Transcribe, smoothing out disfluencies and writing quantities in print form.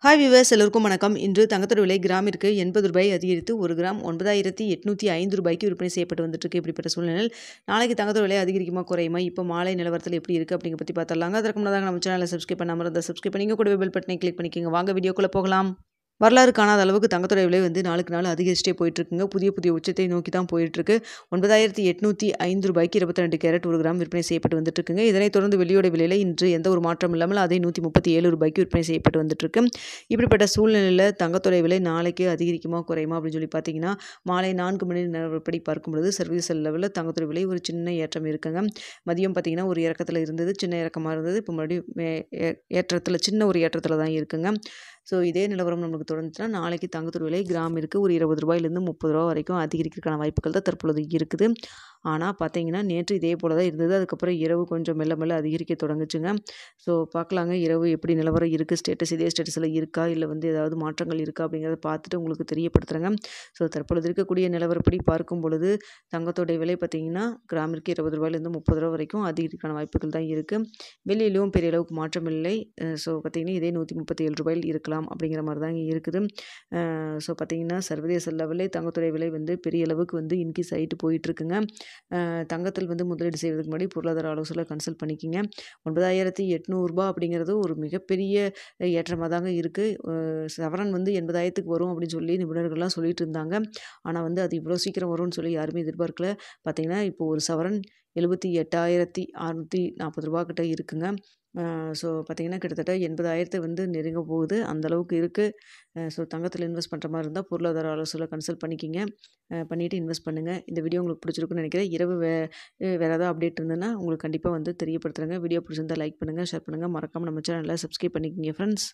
Hi viewers எல்லோருக்கும் வணக்கம். இன்று தங்கத்தோட விலை கிராமிற்கு ரூ. 80 அதிகரித்து 1 கிராம் ரூ. 9805 விற்பனை செய்யப்பட்டு வந்துட்டுருக்கு. இப்படிப்பட்ட சூழ்நிலையில் நாளைக்கு தங்கத்தோட விலை அதிகரிக்குமா குறையுமா, இப்போ மாலை நிலவரத்தில் எப்படி இருக்குது அப்படிங்கிற பற்றி பார்த்துடலாங்க. அதற்கு முன்னதாக நம்ம சேனலை சப்ஸ்கிரைப் பண்ணாமல் இருந்தால் சப்ஸ்கிரைப் பண்ணிங்க, கூட பெல் பட்டனை கிளிக் பண்ணிக்கோங்க. வாங்க வீடியோக்குள்ளே போகலாம். வரலாறு காணாத அளவுக்கு தங்கத்தோட விலை நாளுக்கு நாள் அதிகரிச்சிட்டே போயிட்டுருக்குங்க. புதிய உச்சத்தை நோக்கி தான் போயிட்டுருக்கு. ரூ. 9805 22 கேரட் 1 கிராம் விற்பனை செய்யப்பட்டு வந்துட்டுருக்குங்க. இதனைத் தொடர்ந்து வெள்ளியோட விலையில் இன்று எந்த ஒரு மாற்றம் இல்லாமல் அதை ரூ. 137 விற்பனை செய்யப்பட்டு வந்துட்டுருக்கு. இப்படிப்பட்ட சூழ்நிலையில் தங்கத்தோட விலை நாளைக்கு அதிகரிக்குமா குறையுமா அப்படின்னு சொல்லி பார்த்தீங்கன்னா, மாலை 4 மணி நிலவரப்படி பார்க்கும்பொழுது சர்வதேச லெவலில் தங்கத்தோட விலை ஒரு சின்ன ஏற்றம் இருக்குங்க. மதியம் பார்த்தீங்கன்னா ஒரு இறக்கத்தில் இருந்தது, சின்ன இறக்கமாக இருந்தது. இப்போ மறுபடியும் சின்ன ஒரு ஏற்றத்தில் தான் இருக்குங்க. ஸோ இதே நிலவரம் நமக்கு தொடர்ந்துச்சுன்னா நாளைக்கு தங்கத்தோட விலை கிராமிற்கு ஒரு ரூ. 20 30 வரைக்கும் அதிகரிக்கிறதுக்கான வாய்ப்புகள் தான் தற்பொழுது இருக்குது. ஆனால் பார்த்தீங்கன்னா நேற்று இதே போல தான் இருந்தது. அதுக்கப்புறம் இரவு கொஞ்சம் மெல்ல மெல்ல அதிகரிக்க தொடங்குச்சுங்க. ஸோ பார்க்கலாங்க இரவு எப்படி நிலவரம் இருக்குது, இதே ஸ்டேட்டஸில் இருக்கா, இல்லை ஏதாவது மாற்றங்கள் இருக்கா அப்படிங்கிறத பார்த்துட்டு உங்களுக்கு தெரியப்படுத்துகிறேங்க. ஸோ தற்பொழுது இருக்கக்கூடிய நிலவரப்படி பார்க்கும் பொழுது தங்கத்தோடைய விலை பார்த்தீங்கன்னா கிராமிற்கு ரூ. 20 30 வரைக்கும் அதிகரிக்கான வாய்ப்புகள் தான் இருக்குது. வெள்ளியிலும் பெரிய அளவுக்கு மாற்றம் இல்லை. ஸோ பார்த்தீங்கன்னா இதே ரூ. 137 இருக்கலாம் அப்படிங்கிற மாதிரி தாங்க இருக்குது. ஸோ பார்த்தீங்கன்னா சர்வதேச லெவலே தங்கத்துடைய விலை பெரிய அளவுக்கு இன்க்ரீஸ் ஆகிட்டு போயிட்டுருக்குங்க. தங்கத்தில் முதலீடு செய்வதற்கு முன்னாடி பொருளாதார ஆலோசனை கன்சல்ட் பண்ணிக்கிங்க. ரூ. 9800 அப்படிங்கிறது ஒரு மிகப்பெரிய ஏற்றமாக தாங்க இருக்குது. சவரன் 80,000க்கு வரும் அப்படின்னு சொல்லி நிபுணர்கள்லாம் சொல்லிட்டு இருந்தாங்க. ஆனால் அது இவ்வளோ சீக்கிரம் வரும்னு சொல்லி யாருமே எதிர்பார்க்கல. பார்த்தீங்கன்னா இப்போ ஒரு சவரன் ரூ. 78,640 கிட்ட இருக்குங்க. ஸோ பார்த்தீங்கன்னா கிட்டத்தட்ட 80,000 நெருங்க போகுது, அந்தளவுக்கு இருக்குது. ஸோ தங்கத்தில் இன்வெஸ்ட் பண்ணுற மாதிரி இருந்தால் பொருளாதார ஆலோசனை கன்சல்ட் பண்ணிக்கிங்க. பண்ணிவிட்டு இன்வெஸ்ட் பண்ணுங்கள். இந்த வீடியோ உங்களுக்கு பிடிச்சிருக்குன்னு நினைக்கிறேன். இரவு வேறு ஏதாவது அப்டேட் இருந்ததுன்னா உங்களுக்கு கண்டிப்பாக தெரியப்படுத்துகிறேங்க. வீடியோ பிடிச்சிருந்தால் லைக் பண்ணுங்கள், ஷேர் பண்ணுங்கள். மறக்காமல் நம்ம சேனலை சப்ஸ்கிரைப் பண்ணிக்கிங்க ஃப்ரெண்ட்ஸ்.